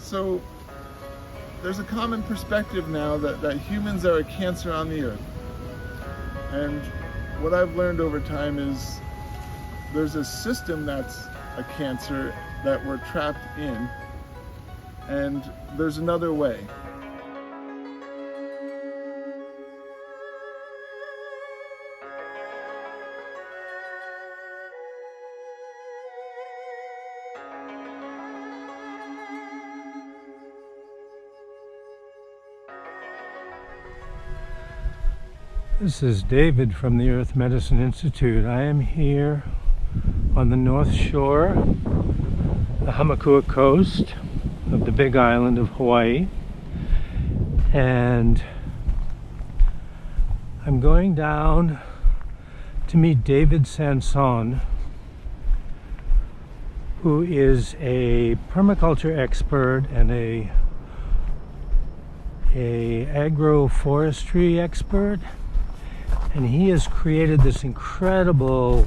So there's a common perspective now that humans are a cancer on the earth. And what I've learned over time is there's a system that's a cancer that we're trapped in, and there's another way. This is David from the Earth Medicine Institute. I am here on the north shore, the Hamakua coast of the big island of Hawaii, and I'm going down to meet David Sansone, who is a permaculture expert and a agroforestry expert. And he has created this incredible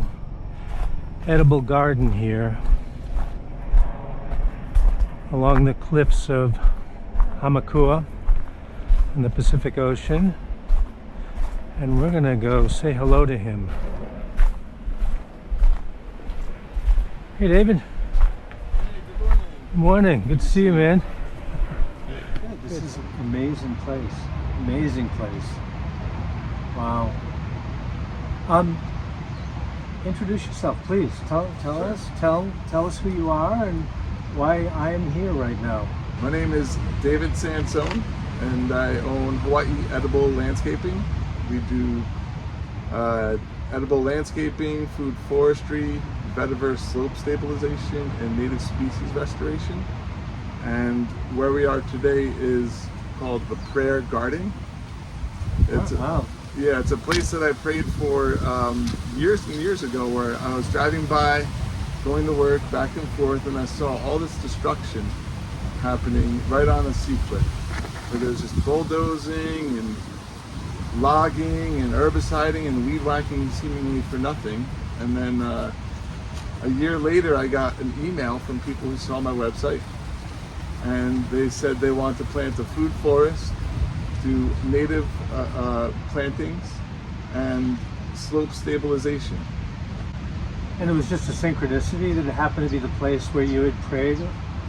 edible garden here along the cliffs of Hamakua in the Pacific Ocean. And we're gonna go say hello to him. Hey David. Hey, good morning. Morning. Good to see you, man. Yeah, This is an amazing place. Amazing place. Wow. Introduce yourself, please. Tell us who you are and why I am here right now. My name is David Sansone, and I own Hawaii Edible Landscaping. We do edible landscaping, food forestry, vetiver slope stabilization, and native species restoration. And where we are today is called the Prayer Garden. Wow. Yeah, it's a place that I prayed for years and years ago, where I was driving by, going to work, back and forth, and I saw all this destruction happening right on a sea cliff, where there's just bulldozing and logging and herbiciding and weed whacking seemingly for nothing. And then a year later, I got an email from people who saw my website, and they said they want to plant a food forest, do native plantings, and slope stabilization. And it was just a synchronicity that it happened to be the place where you had prayed?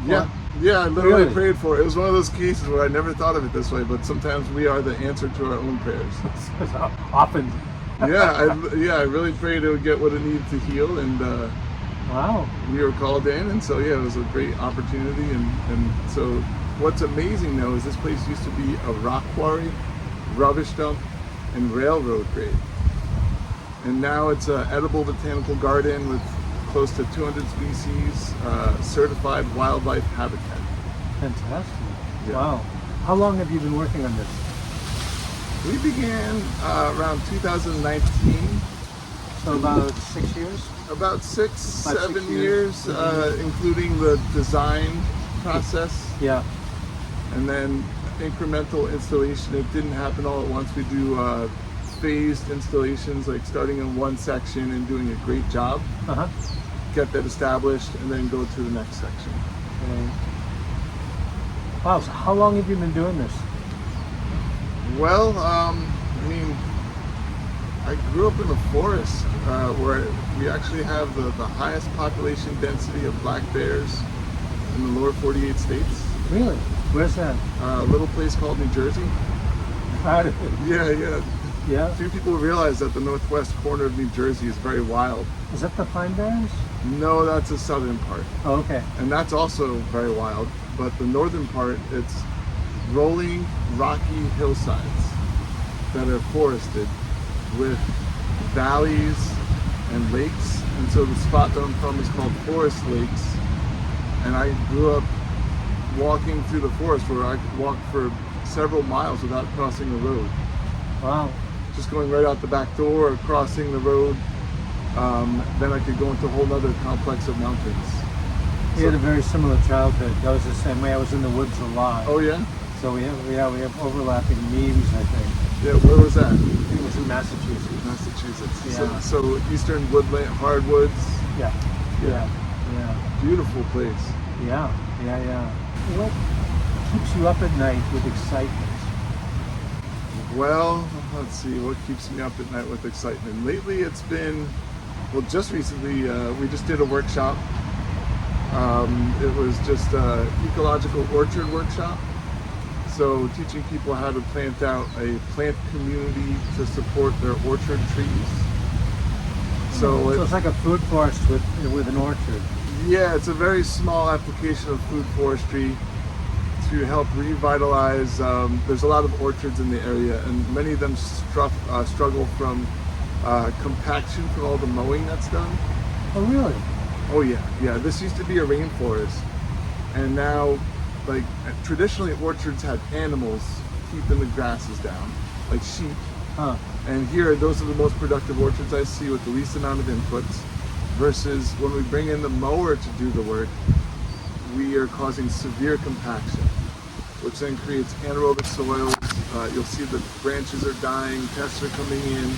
Yeah, I literally Really? prayed for it. It was one of those cases where I never thought of it this way, but sometimes we are the answer to our own prayers. Often. I really prayed it would get what it needed to heal, and Wow. we were called in, and so yeah, it was a great opportunity. And so what's amazing though is this place used to be a rock quarry, rubbish dump, and railroad grade. And now it's an edible botanical garden with close to 200 species, certified wildlife habitat. Fantastic. Yeah. Wow. How long have you been working on this? We began around 2019. So about 6 years? About six, About 7 6 years, years. including the design process. Yeah. And then incremental installation. It didn't happen all at once. We do phased installations, like starting in one section and doing a great job, Uh-huh. get that established, and then go to the next section. Okay. Wow, so how long have you been doing this? Well, I grew up in the forest, where we actually have the highest population density of black bears in the lower 48 states. Really? Where's that? A little place called New Jersey. Yeah. Yeah. Few people realize that the northwest corner of New Jersey is very wild. Is that the Pine Barrens? No, that's the southern part. Oh, okay. And that's also very wild. But the northern part, it's rolling, rocky hillsides that are forested with valleys and lakes. And so the spot that I'm from is called Forest Lakes. And I grew up walking through the forest, where I could walk for several miles without crossing the road. Wow. Just going right out the back door or crossing the road. Then I could go into a whole other complex of mountains. We had a very similar childhood. That was the same way. I was in the woods a lot. Oh yeah? So we have overlapping memes, I think. Yeah, where was that? I think it was in Massachusetts. Massachusetts. Yeah. So eastern woodland, hardwoods. Yeah. beautiful place. Yeah. What keeps you up at night with excitement? Well, let's see, what keeps me up at night with excitement? Lately it's been, well, just recently, we just did a workshop. It was just an ecological orchard workshop. So teaching people how to plant out a plant community to support their orchard trees. So it's like a food forest with an orchard. Yeah, it's a very small application of food forestry to help revitalize. There's a lot of orchards in the area, and many of them struggle from compaction from all the mowing that's done. Oh, really? Oh yeah. This used to be a rainforest, and now, like, traditionally orchards had animals keeping the grasses down, like sheep. Huh. And here, those are the most productive orchards I see with the least amount of inputs. Versus when we bring in the mower to do the work, we are causing severe compaction, which then creates anaerobic soils. You'll see the branches are dying, pests are coming in.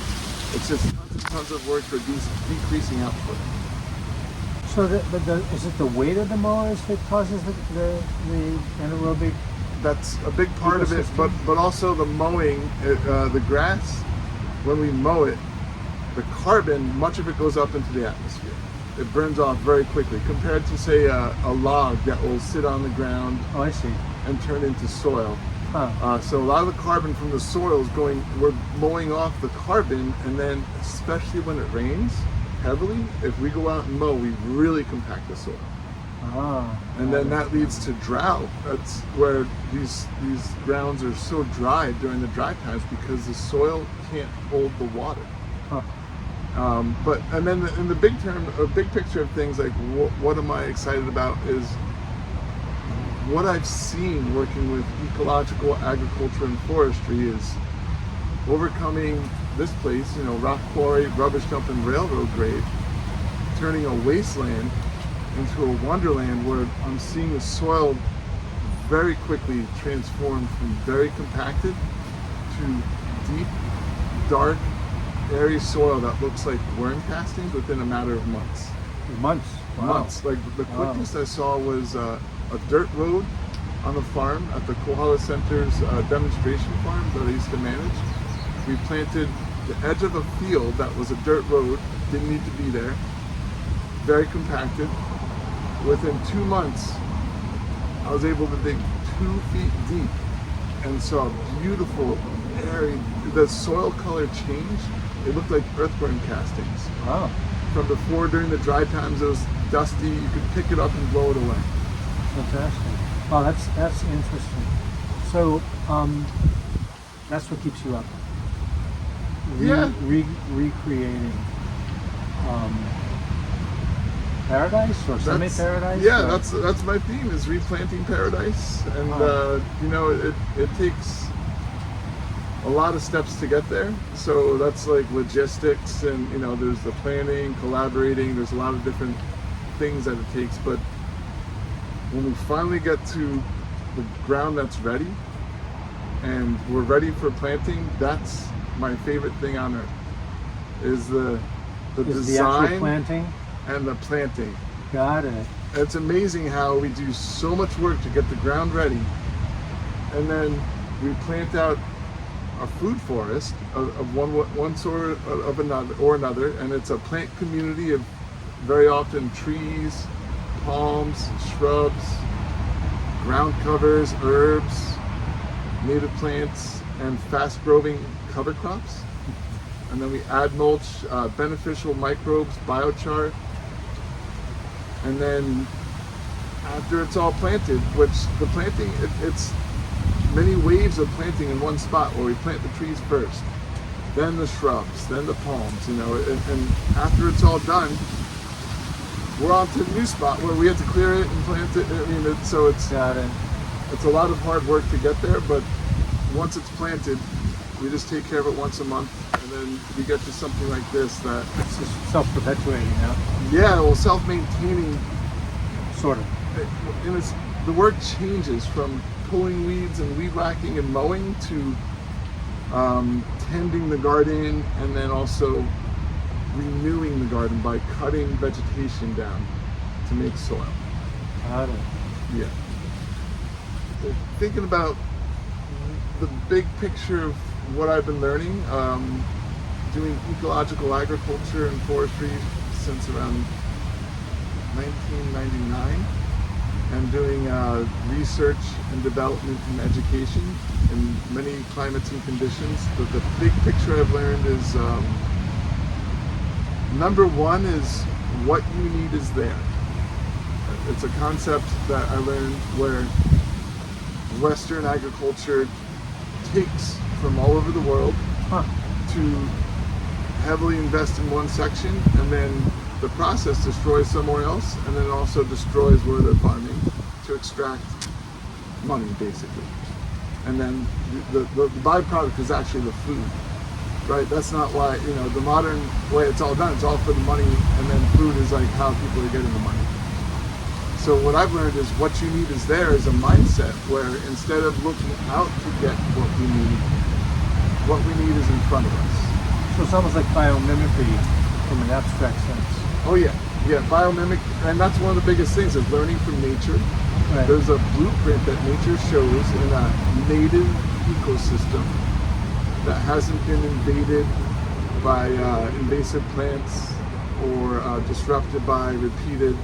It's just tons and tons of work for decreasing output. So, is it the weight of the mowers that causes the anaerobic? That's a big part of it, ecosystem? but also the mowing, the grass, when we mow it, the carbon, much of it goes up into the atmosphere. It burns off very quickly compared to, say, a log that will sit on the ground. Oh, I see. And turn into soil. Huh. So a lot of the carbon from the soil is we're mowing off the carbon, and then especially when it rains heavily, if we go out and mow, we really compact the soil. And then that leads to drought. That's where these grounds are so dry during the dry times because the soil can't hold the water. Huh. And then in the big picture of things, like what am I excited about is what I've seen working with ecological agriculture and forestry is overcoming this place, rock quarry, rubbish dump, and railroad grade, turning a wasteland into a wonderland where I'm seeing the soil very quickly transform from very compacted to deep, dark, airy soil that looks like worm castings within a matter of months. Months? Wow. Months. Like the quickest I saw was a dirt road on the farm at the Kohala Center's demonstration farm that I used to manage. We planted the edge of a field that was a dirt road, didn't need to be there, very compacted. Within 2 months, I was able to dig 2 feet deep and saw beautiful, airy, the soil color changed. It looked like earthworm castings. Wow. From before, during the dry times, it was dusty. You could pick it up and blow it away. Fantastic. Wow, that's interesting. So, that's what keeps you up. Recreating paradise or semi-paradise? Yeah, that's my theme, is replanting paradise. And it takes a lot of steps to get there. So that's like logistics, and there's the planning, collaborating, there's a lot of different things that it takes. But when we finally get to the ground that's ready and we're ready for planting, that's my favorite thing on earth, is the design, the actual planting and the planting. Got it. It's amazing how we do so much work to get the ground ready, and then we plant out a food forest of one sort of another, and it's a plant community of very often trees, palms, shrubs, ground covers, herbs, native plants, and fast-growing cover crops. And then we add mulch, beneficial microbes, biochar. And then after it's all planted, which the planting, it's many waves of planting in one spot, where we plant the trees first, then the shrubs, then the palms, and after it's all done, we're on to the new spot where we have to clear it and plant it. Got it. It's a lot of hard work to get there, but once it's planted, we just take care of it once a month, and then we get to something like this that It's just self-perpetuating now. Yeah, well, self-maintaining. Sort of. The work changes from pulling weeds and weed whacking and mowing to tending the garden, and then also renewing the garden by cutting vegetation down to make soil. Got it. Yeah. So thinking about the big picture of what I've been learning, doing ecological agriculture and forestry since around 1999, and doing research and development and education in many climates and conditions. The big picture I've learned is number one is what you need is there. It's a concept that I learned where Western agriculture takes from all over the world to heavily invest in one section, and then the process destroys somewhere else, and then also destroys where they're farming to extract money, basically. And then the byproduct is actually the food, right? That's not why, the modern way it's all done, it's all for the money, and then food is like how people are getting the money. So what I've learned is what you need is there is a mindset where instead of looking out to get what we need is in front of us. So it's almost like biomimicry from an abstract sense. Oh yeah, biomimic, and that's one of the biggest things is learning from nature. Right. There's a blueprint that nature shows in a native ecosystem that hasn't been invaded by invasive plants or disrupted by repeated,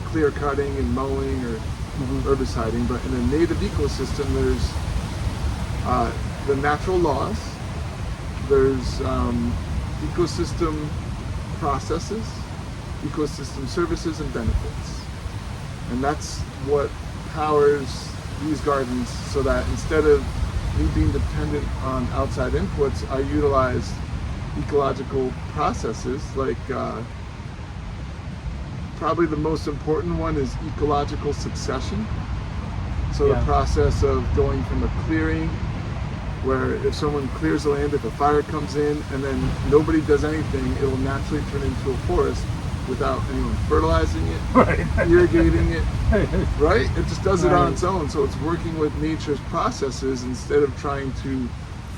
clear cutting and mowing or herbiciding. But in a native ecosystem, there's the natural laws. There's ecosystem processes, ecosystem services, and benefits. And that's what powers these gardens, so that instead of me being dependent on outside inputs, I utilize ecological processes like probably the most important one is ecological succession. So the process of going from a clearing where if someone clears the land, if a fire comes in and then nobody does anything, it will naturally turn into a forest without anyone fertilizing it, irrigating it, right? It just does it on its own. So it's working with nature's processes instead of trying to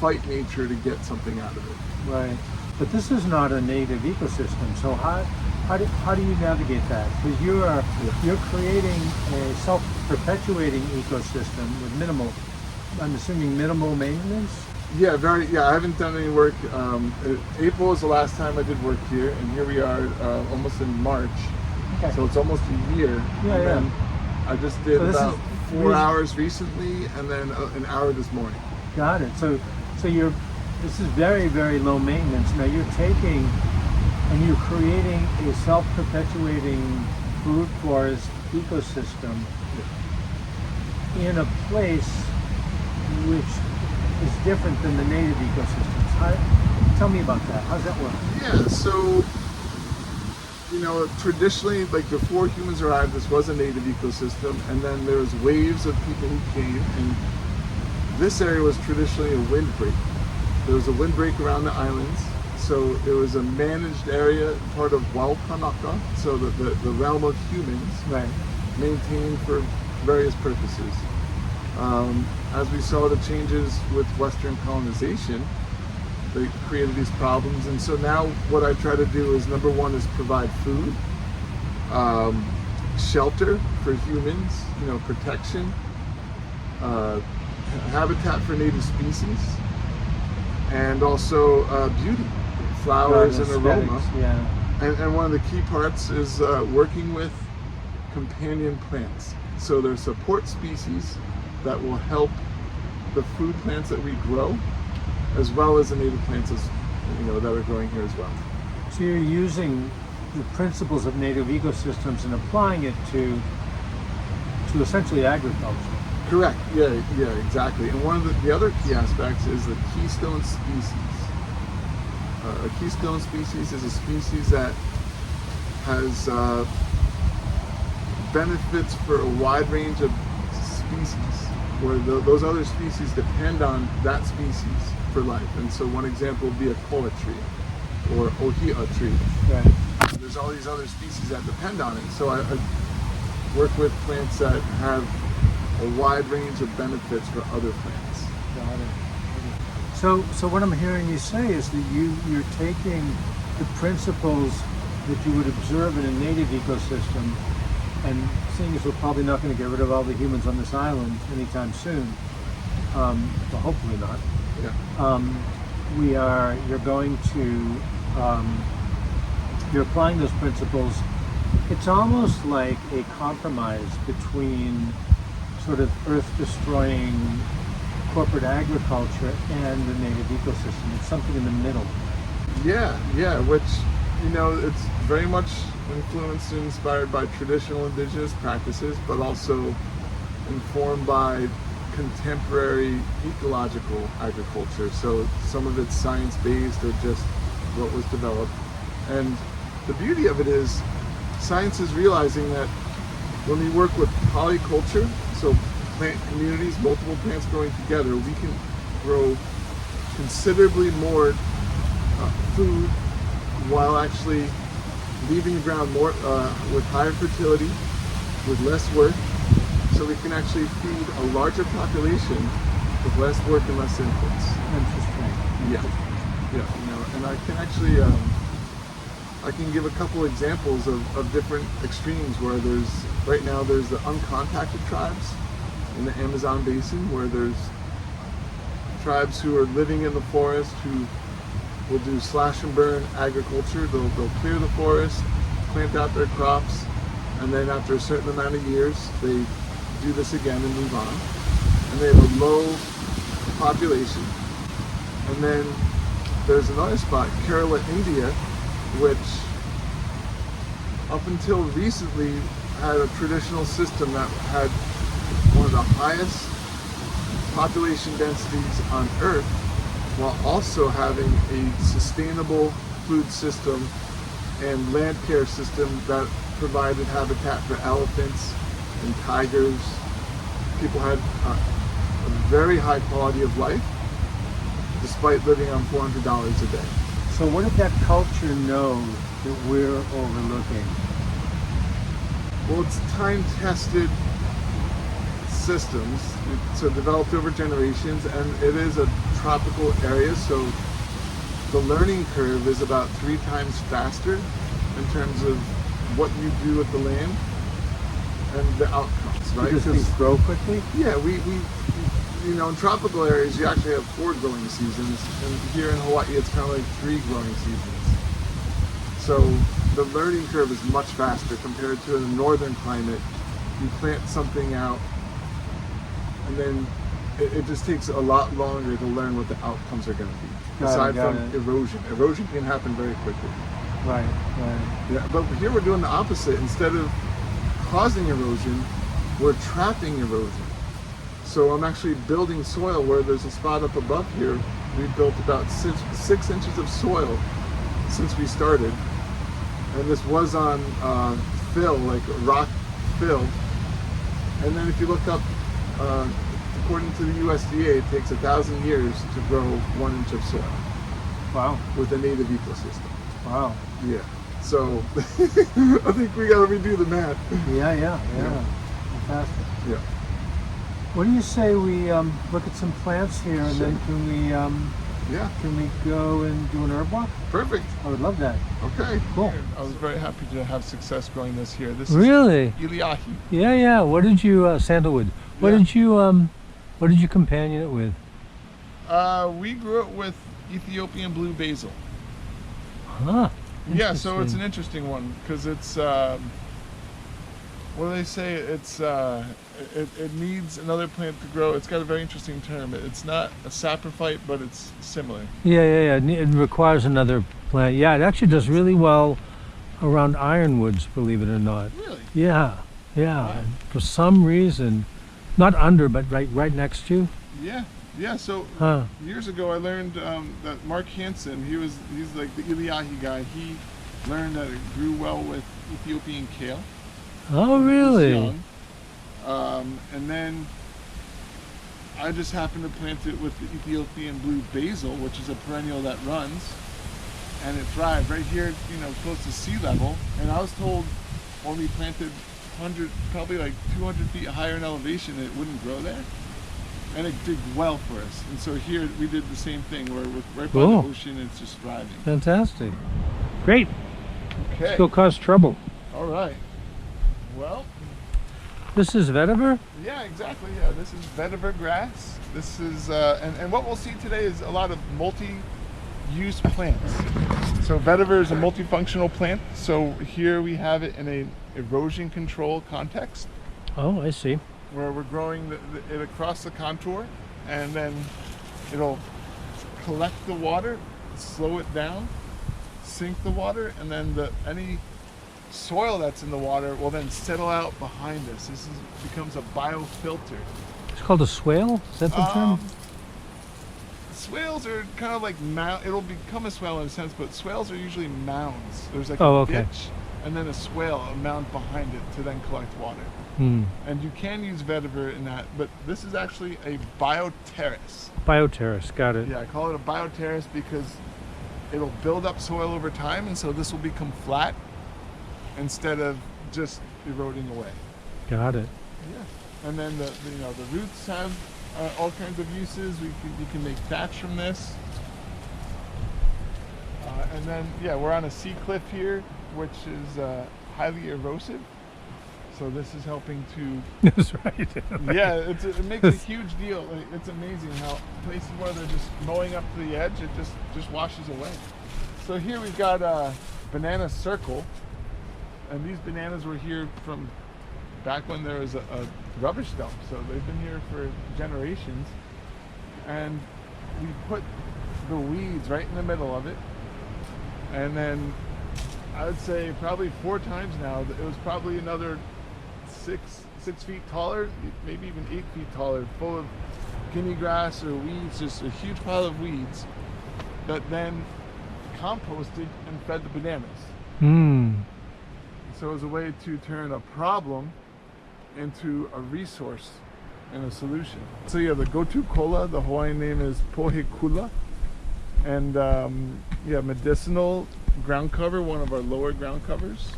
fight nature to get something out of it. Right. But this is not a native ecosystem. So how do you navigate that? Because you're creating a self-perpetuating ecosystem with minimal maintenance? Yeah, I haven't done any work. April was the last time I did work here, and here we are almost in March. Okay. So it's almost a year. Yeah. I just did about 4 hours recently, and then an hour this morning. Got it. So this is very, very low maintenance. Now you're taking and you're creating a self-perpetuating fruit forest ecosystem in a place which is different than the native ecosystems. Tell me about that. How's that work? Yeah, so traditionally, like before humans arrived, this was a native ecosystem, and then there was waves of people who came, and this area was traditionally a windbreak. There was a windbreak around the islands, so it was a managed area, part of Walpanaka, so the realm of humans, maintained for various purposes. As we saw the changes with Western colonization, they created these problems, and so now what I try to do is, number one is provide food, shelter for humans, protection, habitat for native species, and also beauty, flowers and aroma. And one of the key parts is working with companion plants. So they're support species that will help the food plants that we grow, as well as the native plants that are growing here as well. So you're using the principles of native ecosystems and applying it to essentially agriculture. Correct. Yeah, exactly. And one of the other key aspects is the keystone species. A keystone species is a species that has benefits for a wide range of species, where those other species depend on that species for life. And so one example would be a koa tree or ohia tree. Right. There's all these other species that depend on it. So I work with plants that have a wide range of benefits for other plants. Got it. So what I'm hearing you say is that you're taking the principles that you would observe in a native ecosystem, and seeing as we're probably not going to get rid of all the humans on this island anytime soon, well, hopefully not, you're going to, you're applying those principles. It's almost like a compromise between sort of earth-destroying corporate agriculture and the native ecosystem. It's something in the middle. Yeah, which, it's very much influenced and inspired by traditional indigenous practices, but also informed by contemporary ecological agriculture. So some of it's science-based or just what was developed. And the beauty of it is science is realizing that when we work with polyculture, so plant communities, multiple plants growing together, we can grow considerably more food while actually leaving the ground more with higher fertility, with less work, so we can actually feed a larger population with less work and less inputs. Interesting. Yeah. And I can actually I can give a couple examples of different extremes where right now there's the uncontacted tribes in the Amazon basin, where there's tribes who are living in the forest who will do slash and burn agriculture. They'll clear the forest, plant out their crops, and then after a certain amount of years, they do this again and move on. And they have a low population. And then there's another spot, Kerala, India, which up until recently had a traditional system that had one of the highest population densities on Earth, while also having a sustainable food system and land care system that provided habitat for elephants and tigers. People had a very high quality of life despite living on $400 a day. So what did that culture know that we're overlooking? Well, it's time-tested systems, so developed over generations, and it is a tropical area, so the learning curve is about 3 times faster in terms of what you do with the land and the outcomes, right? Because things grow quickly? Yeah, we in tropical areas you actually have 4 growing seasons, and here in Hawaii it's kind of like 3 growing seasons. So the learning curve is much faster compared to in a northern climate. You plant something out, and then it just takes a lot longer to learn what the outcomes are going to be. Aside from erosion. Erosion can happen very quickly. Right. Yeah, but here we're doing the opposite. Instead of causing erosion, we're trapping erosion. So I'm actually building soil where there's a spot up above here. We've built about 6 inches of soil since we started. And this was on fill, like rock fill. And then if you look up, according to the USDA, it takes 1,000 years to grow 1 inch of soil. Wow. With a native ecosystem. Wow. Yeah. So I think we got to redo the math. Yeah. Fantastic. Yeah. What do you say we look at some plants here, and Sure. then can we go and do an herb walk? Perfect. I would love that. Okay. Cool. I was very happy to have success growing this here. This Really? is Iliahi. Yeah. What did you sandalwood? What did you companion it with? We grew it with Ethiopian blue basil. Huh. Yeah, so it's Interesting. an interesting one because it's what do they say? It's it needs another plant to grow. It's got a very interesting term. It's not a saprophyte, but it's similar. Yeah. It requires another plant. Yeah, it actually does really well around ironwoods, believe it or not. Really? Yeah. Wow. For some reason, not under, but right next to. Yeah. So years ago, I learned that Mark Hansen, he's like the Iliahi guy. He learned that it grew well with Ethiopian kale. Oh, when it was really? young. And then I just happened to plant it with the Ethiopian blue basil, which is a perennial that runs, and it thrived right here, close to sea level. And I was told when we planted probably like 200 feet higher in elevation, it wouldn't grow there. And it did well for us. And so here we did the same thing, where right by the ocean, it's just thriving. Fantastic. Great. Okay. Let's go cause trouble. All right. Well, This is vetiver? yeah, exactly. Yeah, this is vetiver grass. This is, and what we'll see today is a lot of multi-use plants. So vetiver is a multifunctional plant. So here we have it in a erosion control context, Oh, I see. where we're growing it across the contour, and then it'll collect the water, slow it down, sink the water, and then any soil that's in the water will then settle out behind us. Becomes a biofilter. It's called a swale? Is that the term? Swales are kind of like it'll become a swale in a sense, but swales are usually mounds. There's like Oh, a okay. ditch and then a swale, a mound behind it to then collect water. Hmm. And you can use vetiver in that, but this is actually a bioterrace. Bioterrace, got it. Yeah, I call it a bioterrace because it'll build up soil over time, and so this will become flat instead of just eroding away. Got it. Yeah. And then the roots have all kinds of uses. You can make thatch from this. And then we're on a sea cliff here, which is highly erosive. So this is helping to. That's right. Yeah, it makes a huge deal. Like, it's amazing how places where they're just mowing up to the edge, it just washes away. So here we've got a banana circle, and these bananas were here from back when there was a rubbish dump. So they've been here for generations, and we put the weeds right in the middle of it, and then I would say probably 4 times now. It was probably another 6 feet taller, maybe even 8 feet taller, full of guinea grass or weeds, just a huge pile of weeds that then composted and fed the bananas. Hmm. So it was a way to turn a problem into a resource and a solution. So yeah, the Gotu Kola, the Hawaiian name is Pohe Kula, and medicinal ground cover, one of our lower ground covers.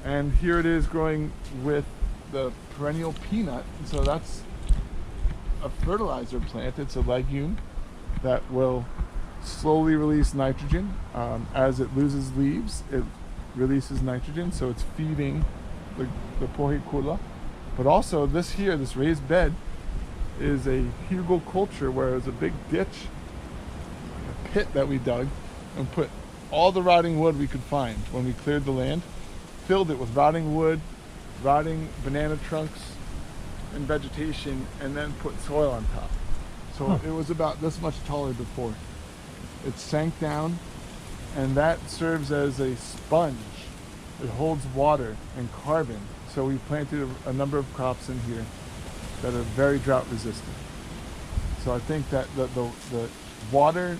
And here it is growing with the perennial peanut. So that's a fertilizer plant. It's a legume that will slowly release nitrogen. As it loses leaves, it releases nitrogen, so it's feeding the Pohe Kula. But also this raised bed, is a hugelkultur, where it was a big ditch, a pit that we dug, and put all the rotting wood we could find when we cleared the land, filled it with rotting wood, rotting banana trunks and vegetation, and then put soil on top. So it was about this much taller before. It sank down, and that serves as a sponge. It holds water and carbon. So we planted a number of crops in here that are very drought resistant. So I think that the water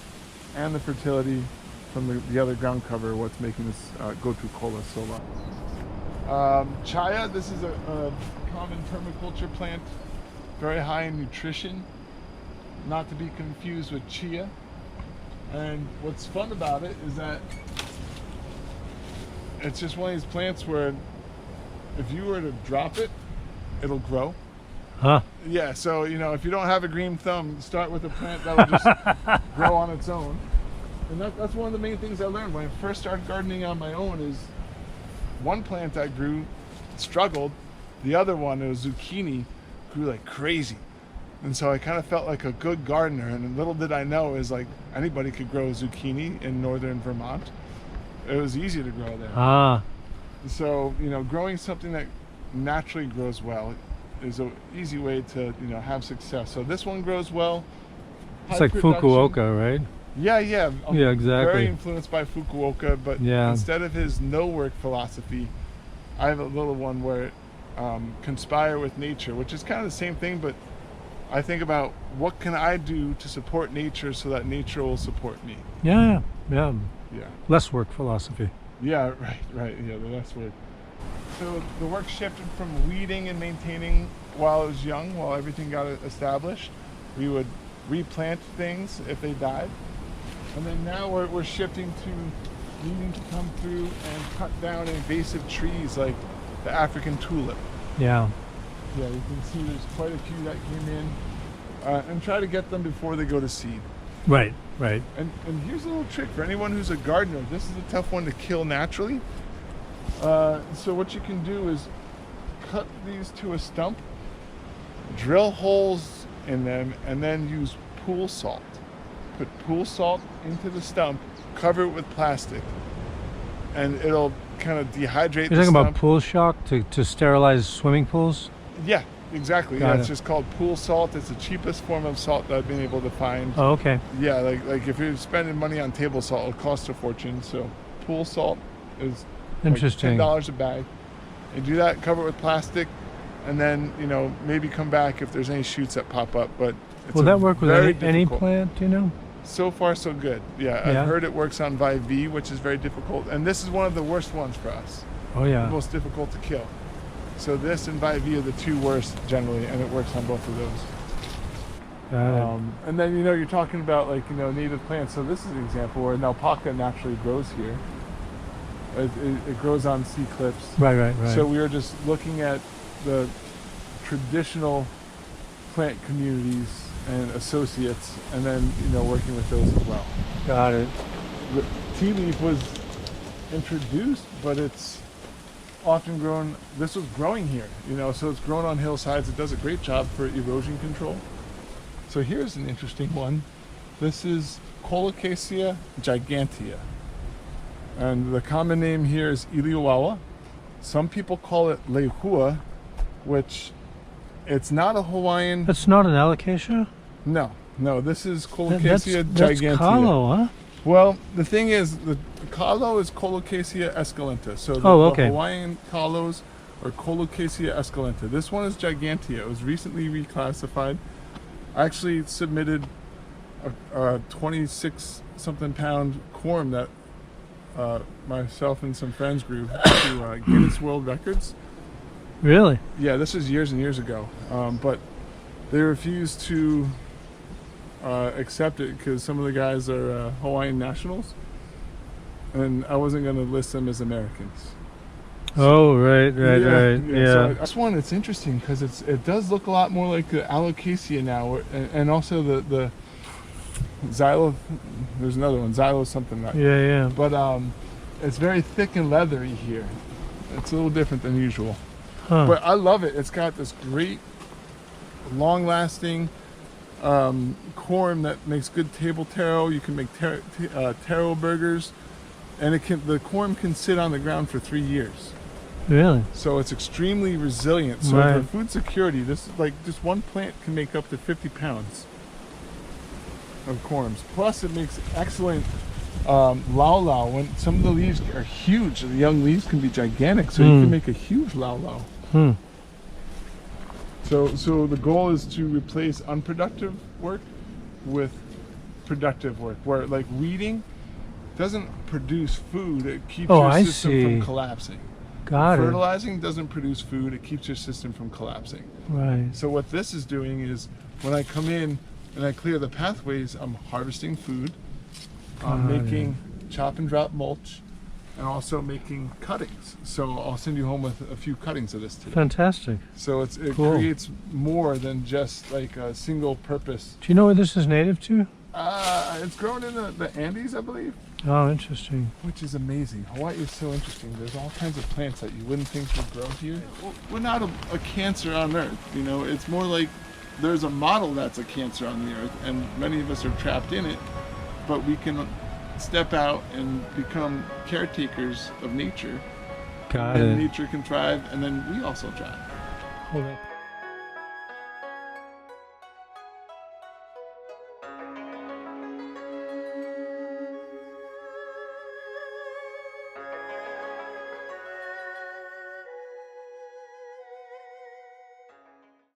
and the fertility from the other ground cover are what's making this Gotu Kola so large. Chaya, this is a common permaculture plant, very high in nutrition, not to be confused with chia. And what's fun about it is that it's just one of these plants where if you were to drop it, it'll grow. Huh? Yeah, so if you don't have a green thumb, start with a plant that'll just grow on its own. And that's one of the main things I learned when I first started gardening on my own. Is one plant I grew struggled, the other one, it was zucchini, grew like crazy. And so I kind of felt like a good gardener, and little did I know is like anybody could grow zucchini in northern Vermont. It was easy to grow there. Ah. So, growing something that naturally grows well is an easy way to, have success. So this one grows well. It's like Fukuoka, right? Yeah. Yeah, exactly. Very influenced by Fukuoka, but instead of his no work philosophy, I have a little one where conspire with nature, which is kind of the same thing, but I think about what can I do to support nature so that nature will support me. Yeah. Yeah. Less work philosophy. Yeah, right. Yeah, the less work. So the work shifted from weeding and maintaining while it was young, while everything got established. We would replant things if they died. And then now we're shifting to needing to come through and cut down invasive trees like the African tulip. Yeah. Yeah, you can see there's quite a few that came in, and try to get them before they go to seed. Right, right. And here's a little trick for anyone who's a gardener. This is a tough one to kill naturally. So what you can do is cut these to a stump, drill holes in them, and then use pool salt. Put pool salt into the stump, cover it with plastic, and it'll kind of dehydrate You're the talking stump. about pool shock to sterilize swimming pools? Yeah, exactly. Got Yeah, it's it. just called pool salt. It's the cheapest form of salt that I've been able to find. Oh, okay. Yeah, like if you're spending money on table salt, it'll cost a fortune. So pool salt is Interesting. like $10 a bag. You do that, cover it with plastic, and then maybe come back if there's any shoots that pop up. But it's Will that work with very any difficult. plant, do you know? So far, so good. Yeah, Yeah. I've heard it works on VIV, which is very difficult, and this is one of the worst ones for us. Oh, yeah. The most difficult to kill. So this and VIV are the two worst generally, and it works on both of those. Got it. And then you're talking about native plants. So this is an example where alpaca naturally grows here. It grows on sea cliffs. Right. So we were just looking at the traditional plant communities and associates, and then working with those as well. Got it. The tea leaf was introduced, but it's often grown. This was growing here, so it's grown on hillsides. It does a great job for erosion control. So here's an interesting one. This is Colocasia gigantea, and the common name here is Iliuawa. Some people call it Lehua, which it's not a Hawaiian. That's not an alocasia? No, this is Colocasia That's gigantea. Kalo, huh? Well, the thing is, the kalo is Colocasia esculenta. So the okay. Hawaiian kalos are Colocasia esculenta. This one is gigantea. It was recently reclassified. I actually submitted a 26-something pound corm that myself and some friends grew to Guinness World Records. Really? Yeah, this was years and years ago. But they refused to accept it because some of the guys are Hawaiian nationals, and I wasn't going to list them as Americans. Oh, right. Yeah. So this one, it's interesting because it does look a lot more like the alocasia now, and also the xylo. There's another one, xylo something like. Yeah. But it's very thick and leathery here. It's a little different than usual. Huh. But I love it. It's got this great, long-lasting corm that makes good table taro. You can make taro burgers, and the corm can sit on the ground for 3 years. Really? So it's extremely resilient. So Right. for food security, this just one plant can make up to 50 pounds of corms. Plus, it makes excellent lau. When some of the leaves are huge, the young leaves can be gigantic. So you can make a huge lau. So the goal is to replace unproductive work with productive work, where like weeding doesn't produce food, it keeps your I system see. from collapsing. Got it. Fertilizing doesn't produce food, it keeps your system from collapsing. Right. So what this is doing is when I come in and I clear the pathways, I'm harvesting food, I'm making chop and drop mulch, and also making cuttings. So I'll send you home with a few cuttings of this today. Fantastic. So it Cool. creates more than just like a single purpose. Do you know where this is native to? It's grown in the Andes, I believe, Oh, interesting. which is amazing. Hawaii is so interesting. There's all kinds of plants that you wouldn't think would grow here. We're not a cancer on Earth, It's more like there's a model that's a cancer on the Earth, and many of us are trapped in it. But we can step out and become caretakers of nature. Got And it. nature can thrive, and then we also thrive. Hold up.